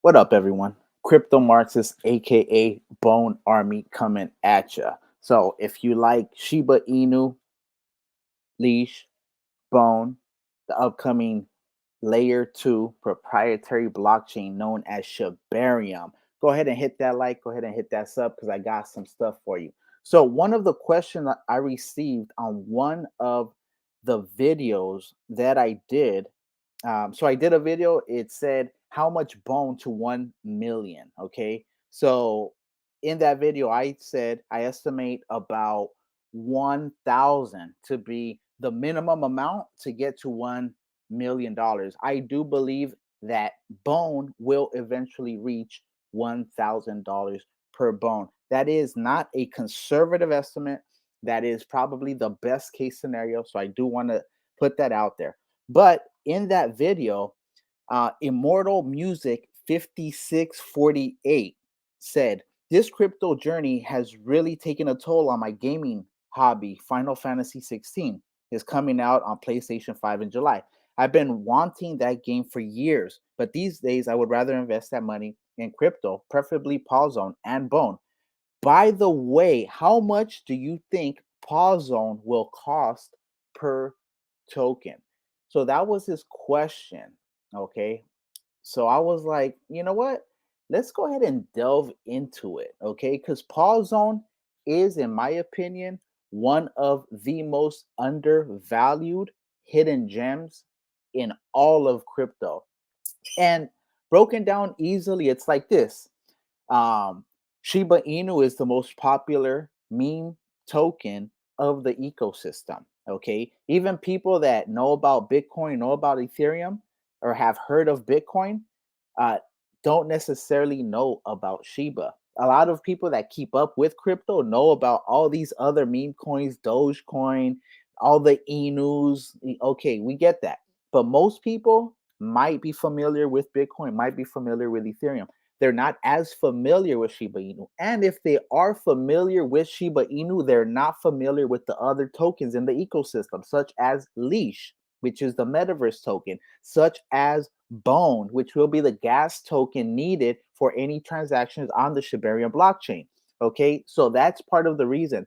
What up, everyone? Crypto Marxist, aka Bone Army, coming at ya. So, if you like Shiba Inu, Leash, Bone, the upcoming Layer 2 proprietary blockchain known as Shibarium, go ahead and hit that like, go ahead and hit that sub because I got some stuff for you. So, one of the questions that I received on one of the videos that I did, so I did a video. It said how much bone to 1 million. Okay. So in that video, I said I estimate about 1,000 to be the minimum amount to get to $1 million. I do believe that bone will eventually reach $1,000 per bone. That is not a conservative estimate. That is probably the best case scenario. So I do want to put that out there. But in that video, Immortal Music 5648 said, "This crypto journey has really taken a toll on my gaming hobby. Final Fantasy 16 is coming out on PlayStation 5 in July. I've been wanting that game for years, but these days I would rather invest that money in crypto, preferably Pawn and Bone. By the way, how much do you think Pawn will cost per token?" So that was his question. Okay. So I was like, you know what? Let's go ahead and delve into it. Okay. Because Pawn is, in my opinion, one of the most undervalued hidden gems in all of crypto. And broken down easily, it's like this. um, Shiba Inu is the most popular meme token of the ecosystem. Okay. Even people that know about Bitcoin, know about Ethereum, or have heard of Bitcoin, uh, don't necessarily know about Shiba. A lot of people that keep up with crypto know about all these other meme coins, Dogecoin, all the Inus. Okay, we get that. But most people might be familiar with Bitcoin, might be familiar with Ethereum. They're not as familiar with Shiba Inu. And if they are familiar with Shiba Inu, they're not familiar with the other tokens in the ecosystem, such as Leash, which is the metaverse token, such as Bone, which will be the gas token needed for any transactions on the Shibarium blockchain. Okay, so that's part of the reason.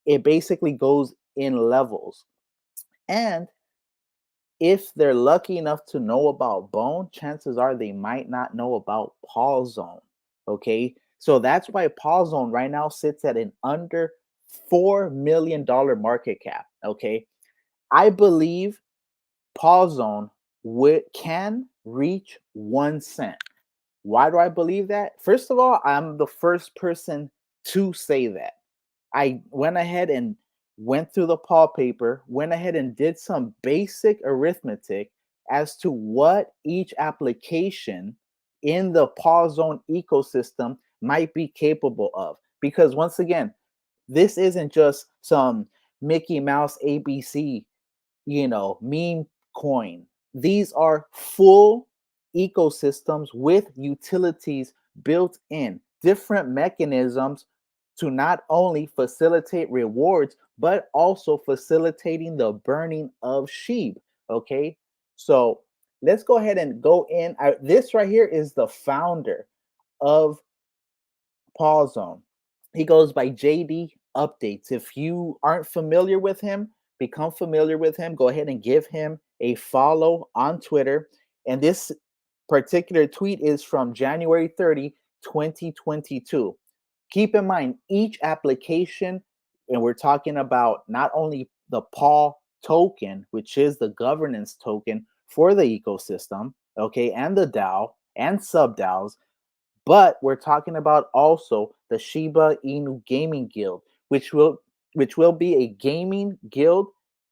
It basically goes in levels. And if they're lucky enough to know about Bone, chances are they might not know about Paul Zone. Okay. So that's why Paul Zone right now sits at an under $4 million market cap. Okay. I believe Paul Zone can reach 1 cent. Why do I believe that? First of all, I'm the first person to say that. I went ahead and went through the Paul paper, went ahead and did some basic arithmetic as to what each application in the Paul Zone ecosystem might be capable of. Because once again, this isn't just some Mickey Mouse ABC, meme coin. These are full ecosystems with utilities built in, different mechanisms to not only facilitate rewards, but also facilitating the burning of Shib. Okay. So let's go ahead and go in. This right here is the founder of Paul Zone. He goes by JD Updates. If you aren't familiar with him, become familiar with him. Go ahead and give him a follow on Twitter. And this particular tweet is from January 30, 2022. Keep in mind, each application, and we're talking about not only the Paul token, which is the governance token for the ecosystem, okay, and the DAO and sub DAOs, but we're talking about also the Shiba Inu Gaming Guild, which will be a gaming guild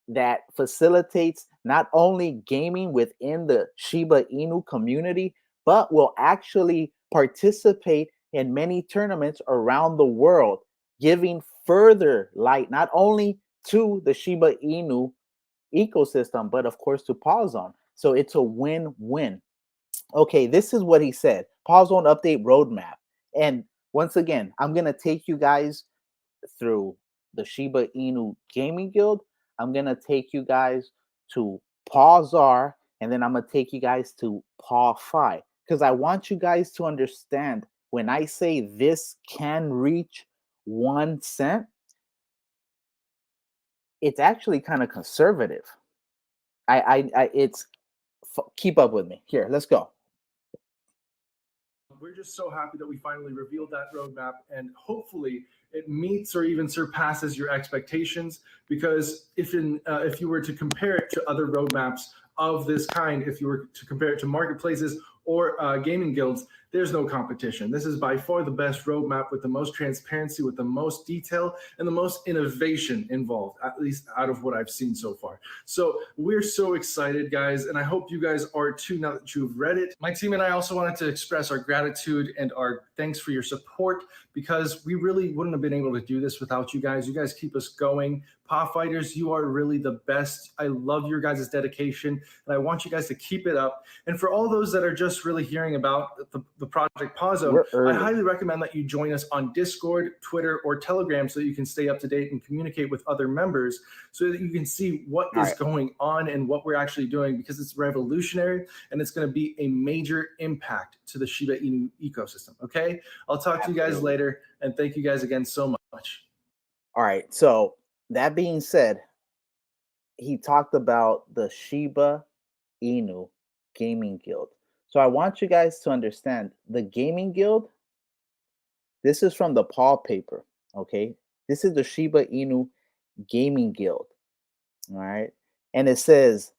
that facilitates not only gaming within the Shiba Inu community, but will actually participate in many tournaments around the world, giving further light not only to the Shiba Inu ecosystem, but of course to Pawzone. So it's a win-win. Okay, this is what he said. Pause on update roadmap. And once again, I'm gonna take you guys through the Shiba Inu Gaming Guild. I'm gonna take you guys to Paw Czar, and then I'm gonna take you guys to Paw Fi. because I want you guys to understand when I say this can reach 1 cent, it's actually kind of conservative. It's keep up with me. Here, let's go. We're just so happy that we finally revealed that roadmap, and hopefully it meets or even surpasses your expectations. Because if you were to compare it to other roadmaps of this kind, if you were to compare it to marketplaces or gaming guilds, there's no competition. This is by far the best roadmap with the most transparency, with the most detail, and the most innovation involved, at least out of what I've seen so far. So we're so excited, guys, and I hope you guys are too now that you've read it. My team and I also wanted to express our gratitude and our thanks for your support, because we really wouldn't have been able to do this without you guys. You guys keep us going. Paw Fighters, you are really the best. I love your guys' dedication, and I want you guys to keep it up. And for all those that are just really hearing about the Project Paw Zone, I highly recommend that you join us on Discord, Twitter, or Telegram so that you can stay up to date and communicate with other members, so that you can see what is going on and what we're actually doing, because it's revolutionary and it's going to be a major impact to the Shiba Inu ecosystem. Okay? I'll talk to you guys later, and thank you guys again so much. All right. So that being said, he talked about the Shiba Inu Gaming Guild. So I want you guys to understand the Gaming Guild. This is from the Paw paper. Okay. This is the Shiba Inu Gaming Guild. All right. And it says,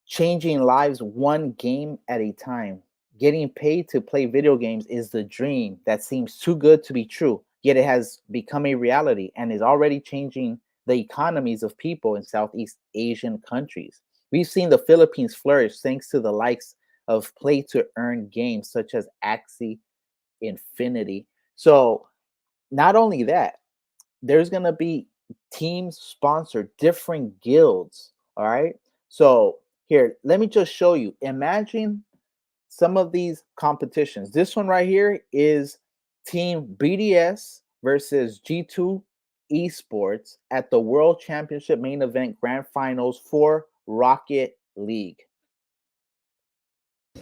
changing lives one game at a time. Getting paid to play video games is the dream that seems too good to be true, yet it has become a reality and is already changing the economies of people in Southeast Asian countries. We've seen the Philippines flourish thanks to the likes of play to earn games such as Axie Infinity. So, not only that, there's going to be teams sponsored different guilds. All right. So, here, let me just show you. Imagine some of these competitions. This one right here is Team BDS versus G2 Esports at the World Championship main event grand finals for Rocket League.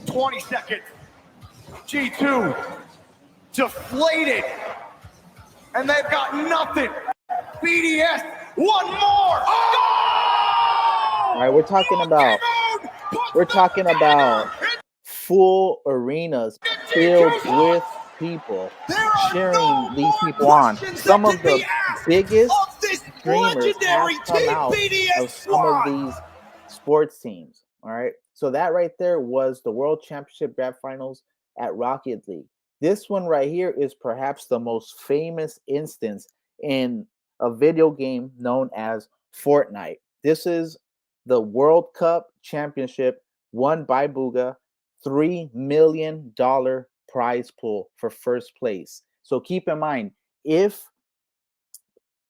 20 seconds. G2 deflated. And they've got nothing. BDS, one more. Oh! All right, we're talking about full arenas filled with people cheering these people on. Some of the biggest streamers have come out of some of these sports teams. All right. So that right there was the World Championship Grand Finals at Rocket League. This one right here is perhaps the most famous instance in a video game known as Fortnite. This is the World Cup Championship won by Booga. $3 million prize pool for first place. So keep in mind, if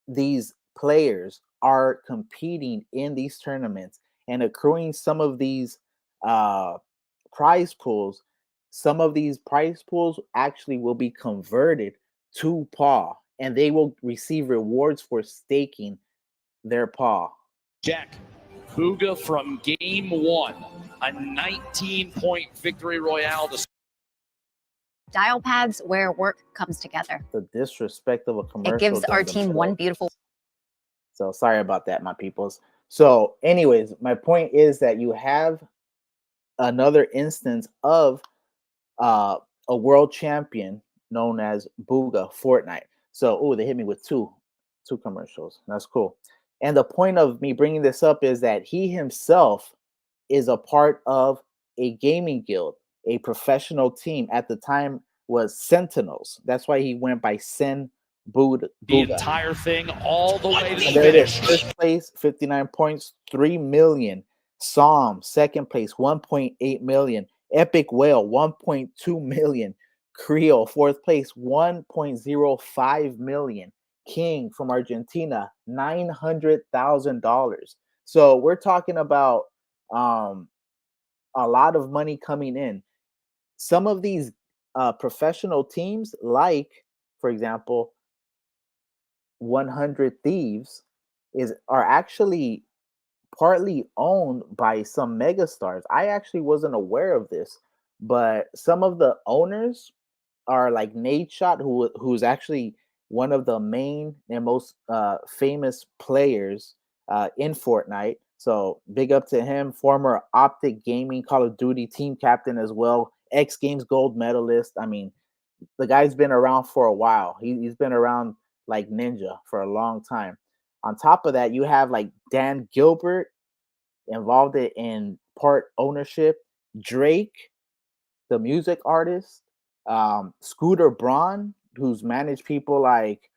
these players are competing in these tournaments and accruing some of these prize pools, some of these prize pools actually will be converted to paw, and they will receive rewards for staking their paw. Jack, Booga from game one, a 19-point victory royale. Dial pads where work comes together. The disrespect of a commercial. It gives our team one beautiful. So sorry about that, my peoples. So anyways, my point is that you have another instance of a world champion known as Booga Fortnite. So, they hit me with two commercials. That's cool. And the point of me bringing this up is that he himself is a part of a gaming guild, a professional team. At the time was Sentinels. That's why he went by Sen Booga. The entire thing all the way to the there finish. It is. First place, 59 points, 3 million. Psalm, second place, 1.8 million. Epic Whale, 1.2 million. Creole, fourth place, 1.05 million. King from Argentina, $900,000. So we're talking about a lot of money coming in. Some of these professional teams, like, for example, 100 Thieves, are actually partly owned by some megastars. I actually wasn't aware of this, but some of the owners are like Nate Shot, who's actually one of the main and most famous players in Fortnite. So big up to him, former Optic Gaming Call of Duty team captain as well, X Games gold medalist. I mean, the guy's been around for a while. He's been around like ninja for a long time. On top of that, you have like Dan Gilbert involved in part ownership, Drake, the music artist, Scooter Braun, who's managed people like,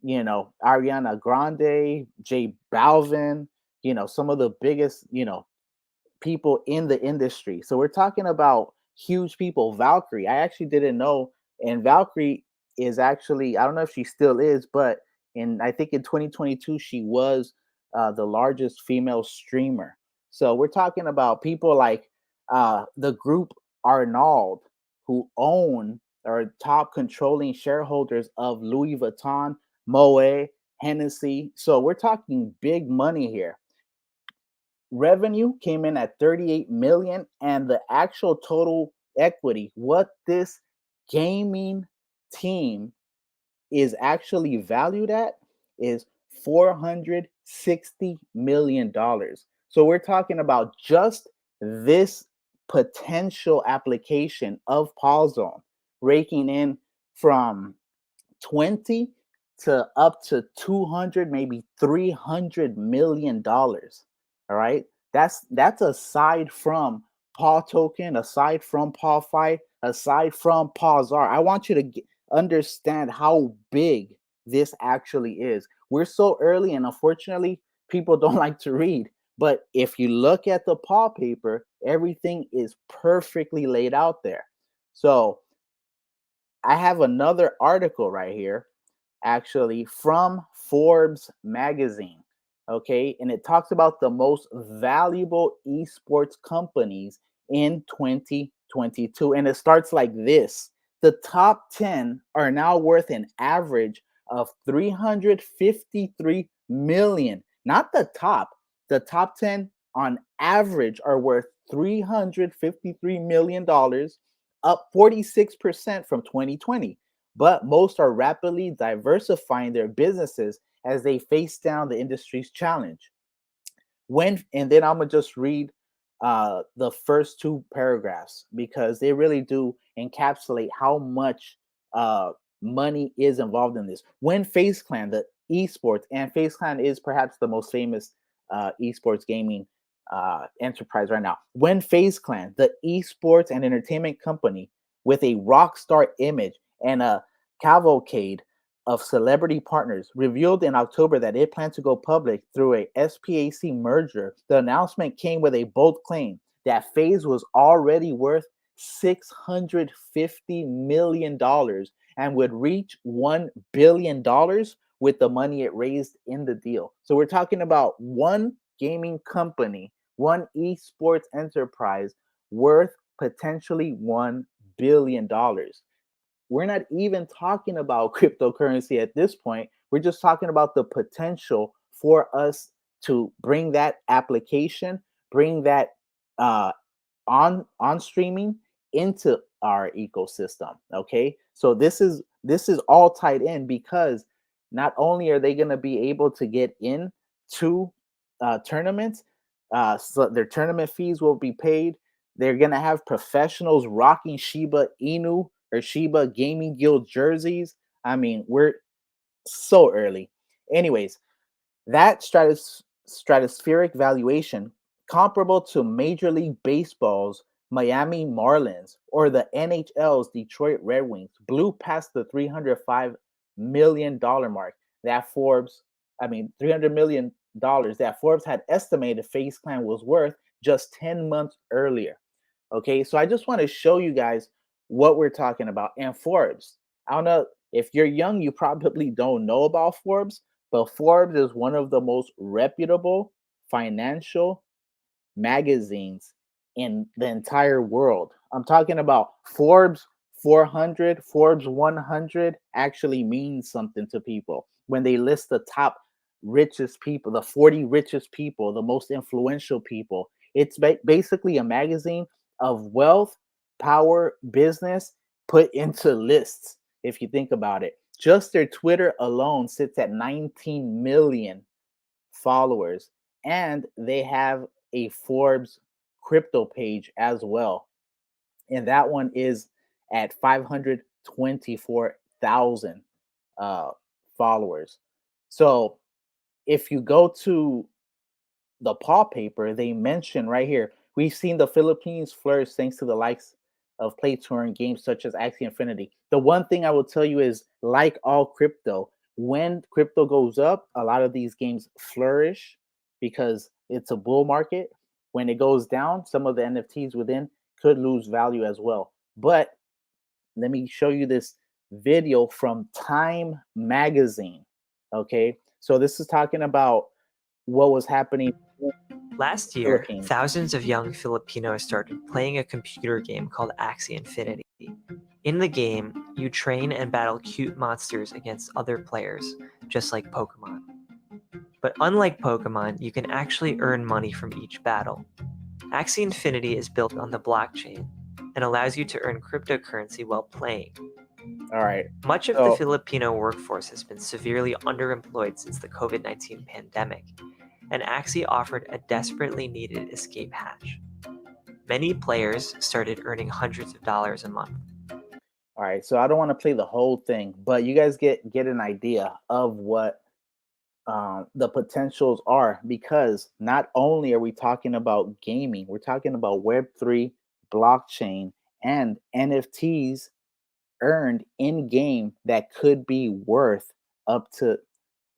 Ariana Grande, J Balvin, some of the biggest, people in the industry. So we're talking about huge people. Valkyrie, I actually didn't know, and Valkyrie is actually, I don't know if she still is, but I think in 2022 she was the largest female streamer. So we're talking about people like the group Arnauld, who own or top controlling shareholders of Louis Vuitton, Moet, Hennessy. So we're talking big money here. Revenue came in at 38 million, and the actual total equity, what this gaming team is actually valued at, is $460 million. So we're talking about just this potential application of Zone raking in from 20 to up to 200, maybe $300 million. All right. That's aside from Paw Token, aside from Paw Fight, aside from Pawzar. I want you to understand how big this actually is. We're so early, and unfortunately, people don't like to read. But if you look at the Paw paper, everything is perfectly laid out there. So I have another article right here, actually, from Forbes magazine. Okay. And it talks about the most valuable esports companies in 2022. And it starts like this: the top 10 are now worth an average of 353 million. Not the top 10 on average are worth $353 million, up 46% from 2020. But most are rapidly diversifying their businesses as they face down the industry's challenge. And then I'm gonna just read the first two paragraphs because they really do encapsulate how much money is involved in this. When FaZe Clan, the esports, and FaZe Clan is perhaps the most famous esports gaming enterprise right now. When FaZe Clan, the esports and entertainment company with a rock star image and a cavalcade of celebrity partners, revealed in October that it planned to go public through a SPAC merger, the announcement came with a bold claim that FaZe was already worth $650 million and would reach $1 billion with the money it raised in the deal. So we're talking about one gaming company, one esports enterprise worth potentially $1 billion. We're not even talking about cryptocurrency at this point. We're just talking about the potential for us to bring that application, bring that on streaming into our ecosystem. Okay, so this is all tied in because not only are they going to be able to get into tournaments, so their tournament fees will be paid. They're going to have professionals rocking Shiba Inu or Shiba Gaming Guild jerseys. I mean, we're so early. Anyways, that stratospheric valuation, comparable to Major League Baseball's Miami Marlins or the NHL's Detroit Red Wings, blew past the $305 million mark that $300 million that Forbes had estimated FaZe Clan was worth just 10 months earlier. Okay, so I just want to show you guys what we're talking about. And Forbes, I don't know if you're young, you probably don't know about Forbes, but Forbes is one of the most reputable financial magazines in the entire world. I'm talking about Forbes 400, Forbes 100 actually means something to people when they list the top richest people, the 40 richest people, the most influential people. It's basically a magazine of wealth power business put into lists. If you think about it, just their Twitter alone sits at 19 million followers, and they have a Forbes crypto page as well, and that one is at 524,000 uh, followers. So if you go to the Paw paper, they mention right here, we've seen the Philippines flourish thanks to the likes of play to earn games such as Axie Infinity. The one thing I will tell you is, like all crypto, when crypto goes up, a lot of these games flourish because it's a bull market. When it goes down, some of the NFTs within could lose value as well. But let me show you this video from Time Magazine. Okay, so this is talking about what was happening. Last year, Philippines. thousands of young Filipinos started playing a computer game called Axie Infinity. In the game, you train and battle cute monsters against other players, just like Pokemon. But unlike Pokemon, you can actually earn money from each battle. Axie Infinity is built on the blockchain and allows you to earn cryptocurrency while playing. All right. Much of the Filipino workforce has been severely underemployed since the COVID-19 pandemic, and Axie offered a desperately needed escape hatch. Many players started earning hundreds of dollars a month. All right, so I don't want to play the whole thing, but you guys get an idea of what the potentials are, because not only are we talking about gaming, we're talking about Web3, blockchain, and NFTs earned in game that could be worth up to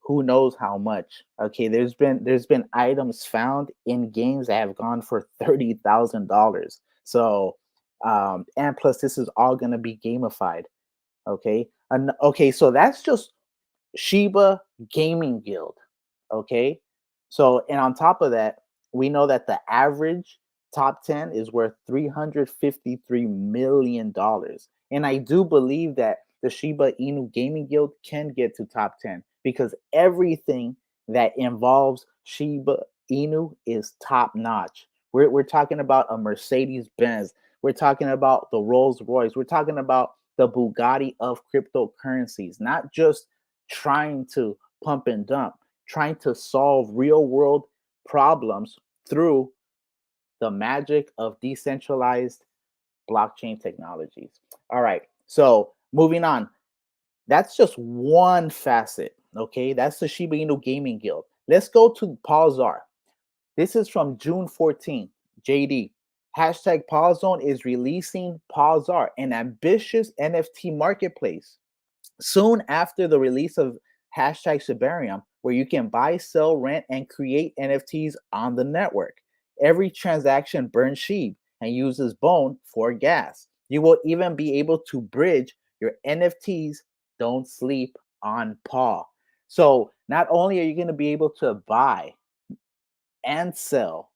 who knows how much. Okay, there's been items found in games that have gone for $30,000. So and plus this is all going to be gamified. Okay, and okay, so that's just Shiba Gaming Guild. Okay, so and on top of that, we know that the average top 10 is worth $353 million, and I do believe that the Shiba Inu Gaming Guild can get to top 10 because everything that involves Shiba Inu is top notch. We're talking about a Mercedes Benz. We're talking about the Rolls Royce. We're talking about the Bugatti of cryptocurrencies, not just trying to pump and dump, trying to solve real world problems through the magic of decentralized blockchain technologies. All right, so moving on. That's just one facet, okay? That's the Shiba Inu Gaming Guild. Let's go to Pawzar. This is from June 14th. JD, hashtag Pawzone is releasing Pawzar, an ambitious NFT marketplace, soon after the release of hashtag Shibarium, where you can buy, sell, rent, and create NFTs on the network. Every transaction burns Shib and uses bone for gas. You will even be able to bridge your NFTs. Don't sleep on Paw. So not only are you going to be able to buy and sell,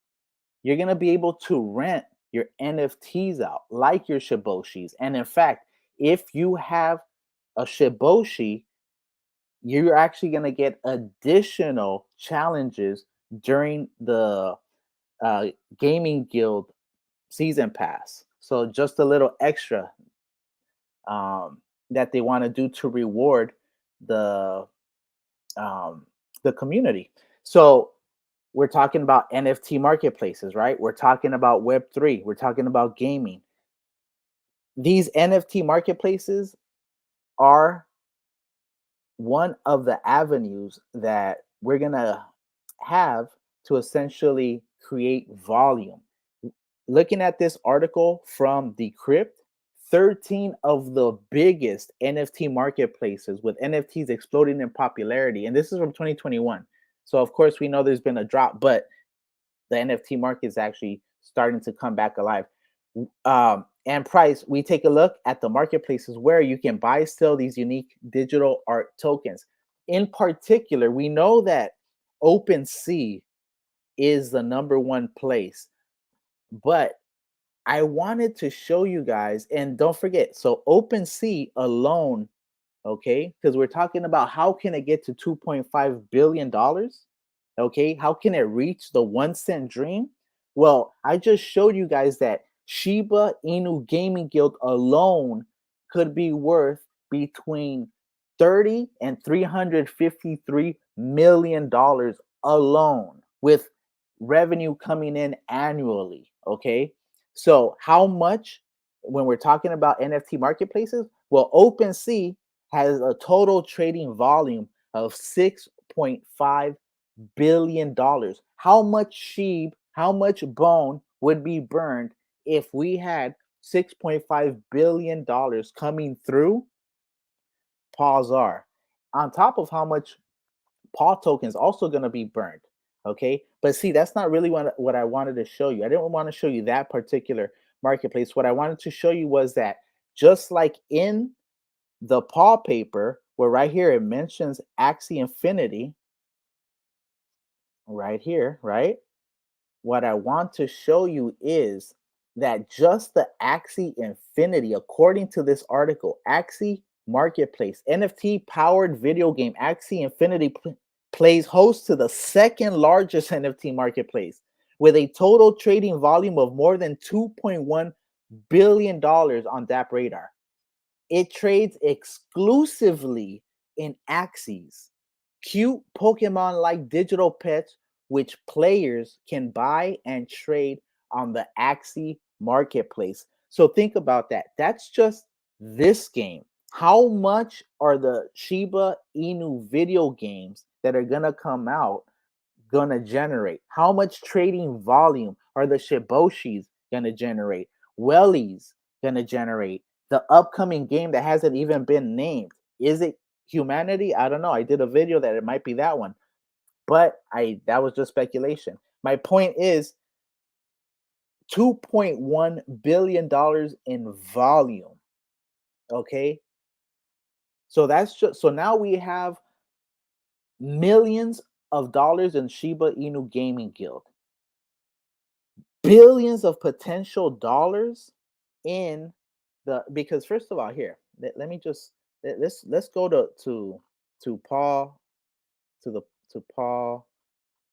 you're going to be able to rent your NFTs out like your Shiboshis. And in fact, if you have a Shiboshi, you're actually going to get additional challenges during the Gaming Guild season pass. So just a little extra that they want to do to reward the community. So we're talking about NFT marketplaces, right? We're talking about Web3. We're talking about gaming. These NFT marketplaces are one of the avenues that we're going to have to essentially create volume. Looking at this article from Decrypt, 13 of the biggest NFT marketplaces with NFTs exploding in popularity, and this is from 2021. So of course we know there's been a drop, but the NFT market is actually starting to come back alive. And price, we take a look at the marketplaces where you can buy, sell these unique digital art tokens. In particular, we know that OpenSea is the #1 place, but I wanted to show you guys, and don't forget, so OpenSea alone, okay, because we're talking about how can it get to $2.5 billion, okay, how can it reach the 1 cent dream? Well, I just showed you guys that Shiba Inu Gaming Guild alone could be worth between 30 and 353 million dollars alone, with revenue coming in annually. Okay, so how much when we're talking about NFT marketplaces? Well, OpenSea has a total trading volume of $6.5 billion. How much sheep, how much bone would be burned if we had $6.5 billion coming through Pawsar, on top of how much Paw tokens also going to be burned? Okay, but see, that's not really what I wanted to show you. I didn't want to show you that particular marketplace. What I wanted to show you was that just like in the Paw paper, where right here it mentions Axie Infinity, right here, right? What I want to show you is that just the Axie Infinity, according to this article, Axie Marketplace, NFT powered video game Axie Infinity plays host to the second largest NFT marketplace with a total trading volume of more than $2.1 billion on DApp Radar. It trades exclusively in Axies, cute Pokemon-like digital pets which players can buy and trade on the Axie marketplace. So think about that. That's just this game. How much are the Shiba Inu video games that are gonna come out gonna generate? How much trading volume are the Shiboshis gonna generate? Wellies gonna generate? The upcoming game that hasn't even been named, is it Humanity? I don't know. I did a video that it might be that one, but that was just speculation. My point is $2.1 billion in volume. Okay. So that's just, so now we have millions of dollars in Shiba Inu Gaming Guild, billions of potential dollars in the, because first of all, here, let me just, let's go to Paul, to Paul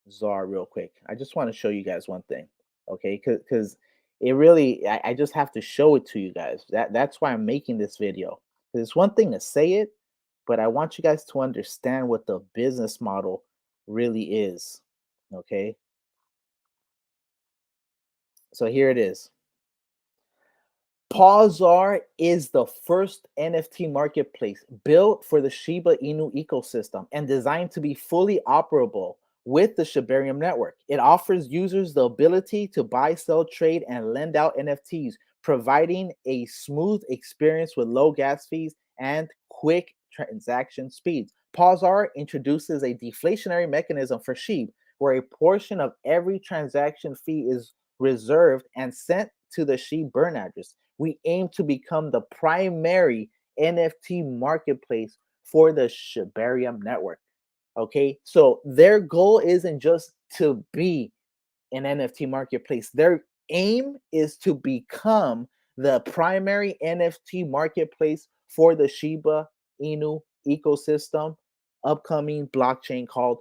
Czar real quick. I just want to show you guys one thing, okay? Because it really, I just have to show it to you guys. That's why I'm making this video. It's one thing to say it, but I want you guys to understand what the business model really is, okay? So here it is. Pawsar is the first NFT marketplace built for the Shiba Inu ecosystem and designed to be fully operable with the Shibarium network. It offers users the ability to buy, sell, trade, and lend out NFTs, providing a smooth experience with low gas fees and quick transaction speeds. Pawsar introduces a deflationary mechanism for Shib, where a portion of every transaction fee is reserved and sent to the Shib burn address. We aim to become the primary NFT marketplace for the Shibarium network. Okay, so their goal isn't just to be an NFT marketplace. Their aim is to become the primary NFT marketplace for the Shiba Inu ecosystem, upcoming blockchain called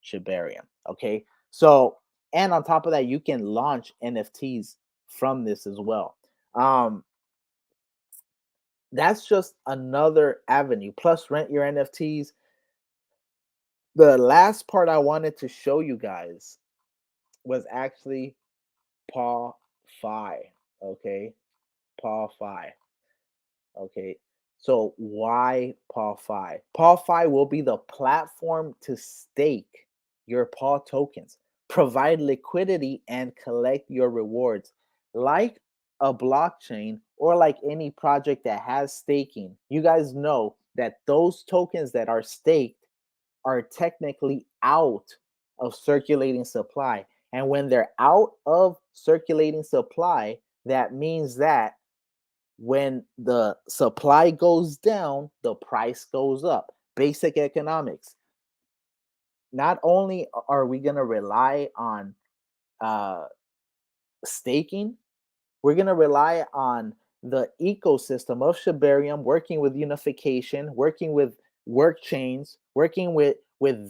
Shibarium. Okay, so and on top of that, you can launch NFTs from this as well. That's just another avenue. Plus, rent your NFTs. The last part I wanted to show you guys was actually Paw Fi. Okay, Paw Fi. Okay, so why Paw Fi? Paw Fi will be the platform to stake your Paw tokens, provide liquidity, and collect your rewards. Like a blockchain or like any project that has staking, you guys know that those tokens that are staked are technically out of circulating supply. And when they're out of circulating supply, that means that when the supply goes down, the price goes up. Basic economics. Not only are we going to rely on staking, we're going to rely on the ecosystem of Shibarium, working with unification, working with work chains, working with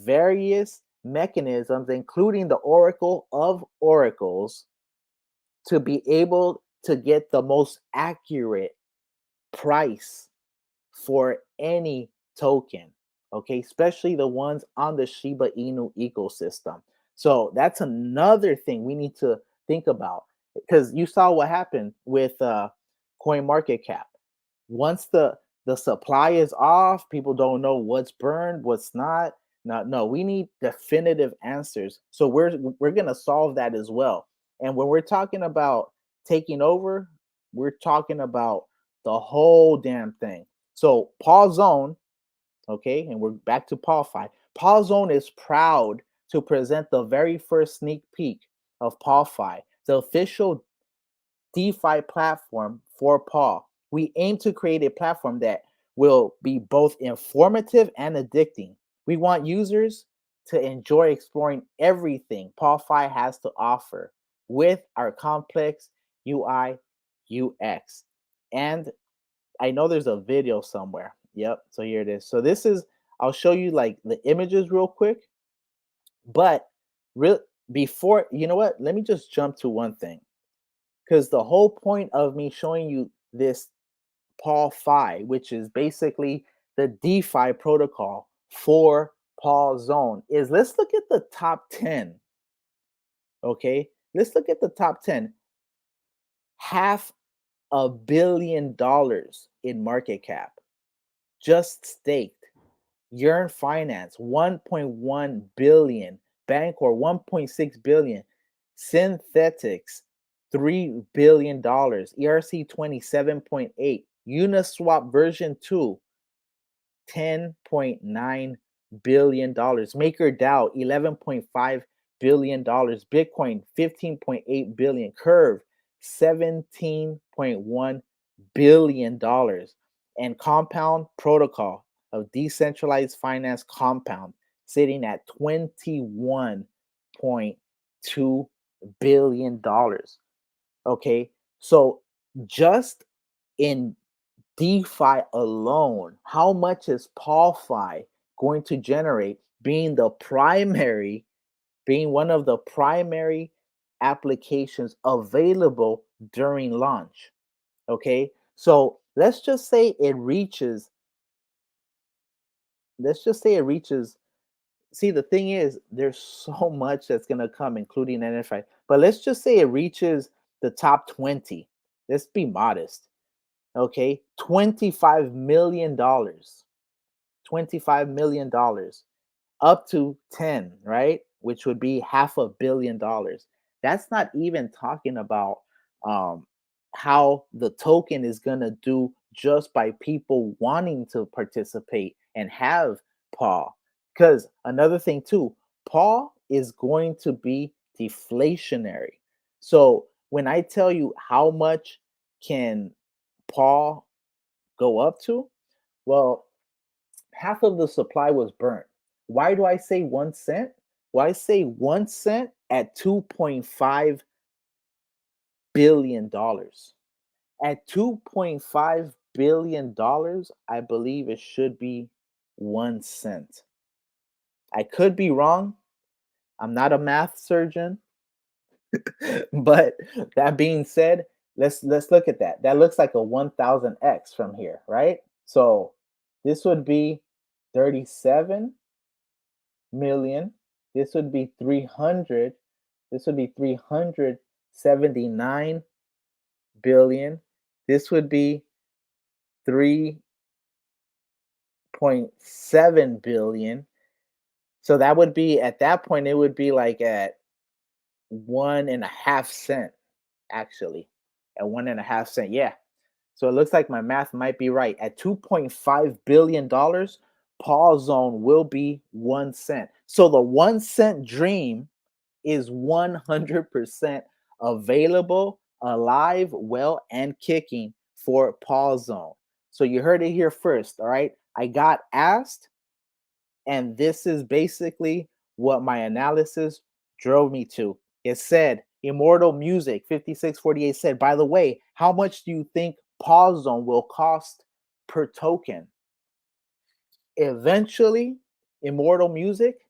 various mechanisms, including the Oracle of Oracles, to be able to get the most accurate price for any token, okay, especially the ones on the Shiba Inu ecosystem. So that's another thing we need to think about, because you saw what happened with CoinMarketCap. Once the supply is off, people don't know what's burned, what's not. No, we need definitive answers. So we're gonna solve that as well. And when we're talking about taking over, we're talking about the whole damn thing. So Paul Zone, okay, and we're back to PawFi. Paul Zone is proud to present the very first sneak peek of PawFi, the official DeFi platform for Paul. We aim to create a platform that will be both informative and addicting. We want users to enjoy exploring everything PawFi has to offer with our complex UI UX. And I know there's a video somewhere. Yep. So here it is. So this is, I'll show you like the images real quick. But real before, you know what? Let me just jump to one thing. Because the whole point of me showing you this PawFi, which is basically the DeFi protocol for Paul Zone, is let's look at the top 10. Okay. Let's look at the top 10. $500 million in market cap, just staked. Yearn Finance, 1.1 billion. Bancor, 1.6 billion. Synthetics, $3 billion. ERC 27.8. Uniswap version 2, $10.9 billion. MakerDAO, $11.5 billion. Bitcoin, $15.8 billion. Curve, $17.1 billion. And Compound Protocol of decentralized finance Compound, sitting at $21.2 billion. Okay, so just in DeFi alone, how much is PawFi going to generate, being one of the primary applications available during launch? Okay, so let's just say it reaches, see, the thing is, there's so much that's going to come, including NFAI, but let's just say it reaches the top 20. Let's be modest. Okay, $25 million, $25 million, up to 10, right? Which would be $500 million. That's not even talking about how the token is going to do just by people wanting to participate and have Paw. Because another thing too, Paw is going to be deflationary. So when I tell you how much can Paw go up to, well, half of the supply was burnt. Why do I say 1 cent? Well, I say 1 cent at $2.5 billion. At $2.5 billion, I believe it should be 1 cent. I could be wrong. I'm not a math surgeon. But that being said, let's look at that. That looks like a 1000x from here, right? So this would be 37 million. This would be 300. This would be 379 billion. This would be 3.7 billion. So that would be, at that point, it would be like at 1.5 cent, actually, at 1.5 cent. Yeah. So it looks like my math might be right. At $2.5 billion, Paw Zone will be 1 cent. So the 1 cent dream is 100% available, alive, well, and kicking for Paw Zone. So you heard it here first. All right. I got asked, and this is basically what my analysis drove me to. It said, Immortal Music 5648 said, by the way, how much do you think Paw Zone will cost per token? Eventually, Immortal Music,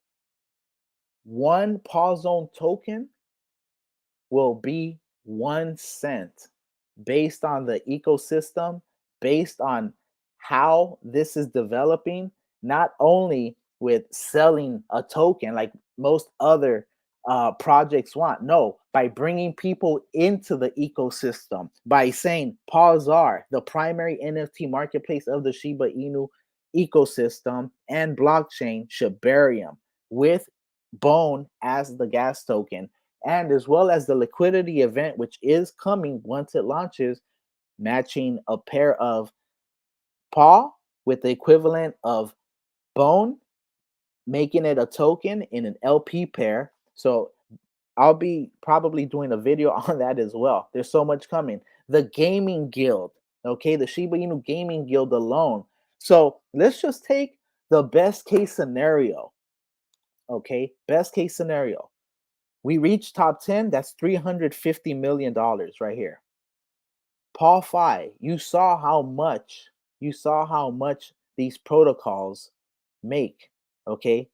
one Paw Zone token will be 1 cent. based on the ecosystem, based on how this is developing, not only with selling a token like most other projects want. No, by bringing people into the ecosystem, by saying Pawsar, the primary NFT marketplace of the Shiba Inu ecosystem and blockchain, Shibarium, with Bone as the gas token, and as well as the liquidity event, which is coming once it launches, matching a pair of Paw with the equivalent of Bone, making it a token in an LP pair. So I'll be probably doing a video on that as well. There's so much coming. The gaming guild, okay, the Shiba Inu gaming guild alone. So let's just take the best case scenario, okay? Best case scenario. We reach top 10, that's $350 million right here. Paul Fi, you saw how much these protocols make, okay?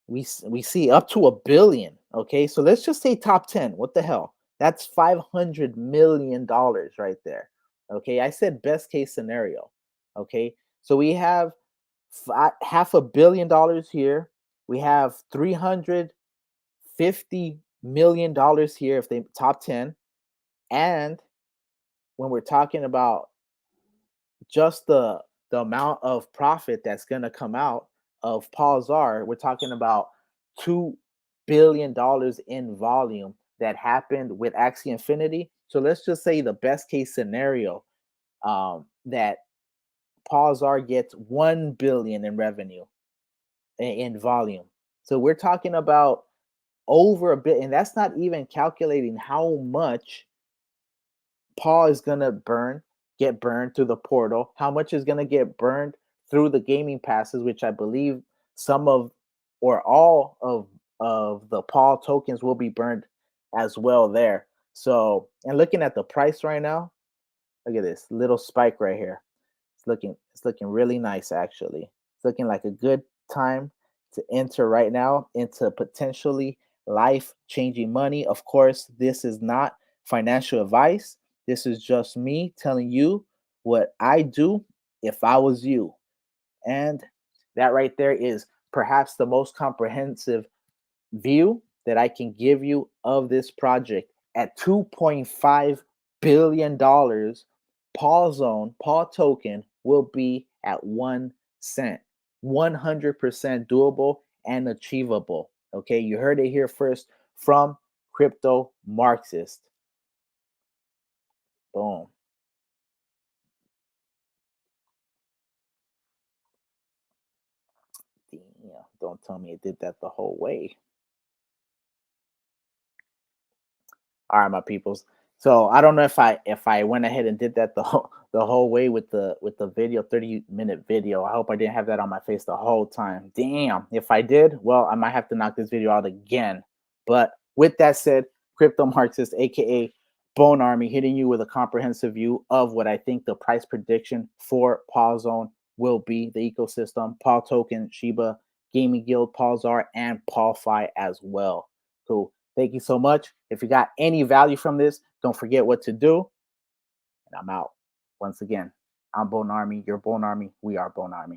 We see up to $1 billion, okay? So let's just say top 10. What the hell? That's $500 million right there, okay? I said best case scenario, okay? So we have $500 million here. We have $350 million here if they top 10. And when we're talking about just the amount of profit that's going to come out of Pawsar, we're talking about $2 billion in volume that happened with Axie Infinity. So let's just say the best case scenario, that Pawsar gets 1 billion in revenue in volume. So we're talking about over a bit, and that's not even calculating how much Paw is gonna get burned through the portal, how much is gonna get burned through the gaming passes, which I believe some of or all of the Paw tokens will be burned as well there. So, and looking at the price right now, look at this little spike right here. It's looking really nice actually. It's looking like a good time to enter right now into potentially life-changing money. Of course, this is not financial advice. This is just me telling you what I do if I was you. And that right there is perhaps the most comprehensive view that I can give you of this project. At $2.5 billion, Paw token will be at 1 cent. 100% doable and achievable. Okay, you heard it here first from Crypto Marxist. Boom. Damn, don't tell me it did that the whole way. All right, my peoples. So I don't know if I went ahead and did that the whole way with the video, 30-minute video. I hope I didn't have that on my face the whole time. Damn. If I did, well, I might have to knock this video out again. But with that said, Crypto Marxist, aka Bone Army, hitting you with a comprehensive view of what I think the price prediction for Paw Zone will be, the ecosystem, Paw Token, Shiba, Gaming Guild, Pawsar, and PawFi as well. Cool. Thank you so much. If you got any value from this, don't forget what to do. And I'm out. Once again, I'm Bone Army. You're Bone Army. We are Bone Army.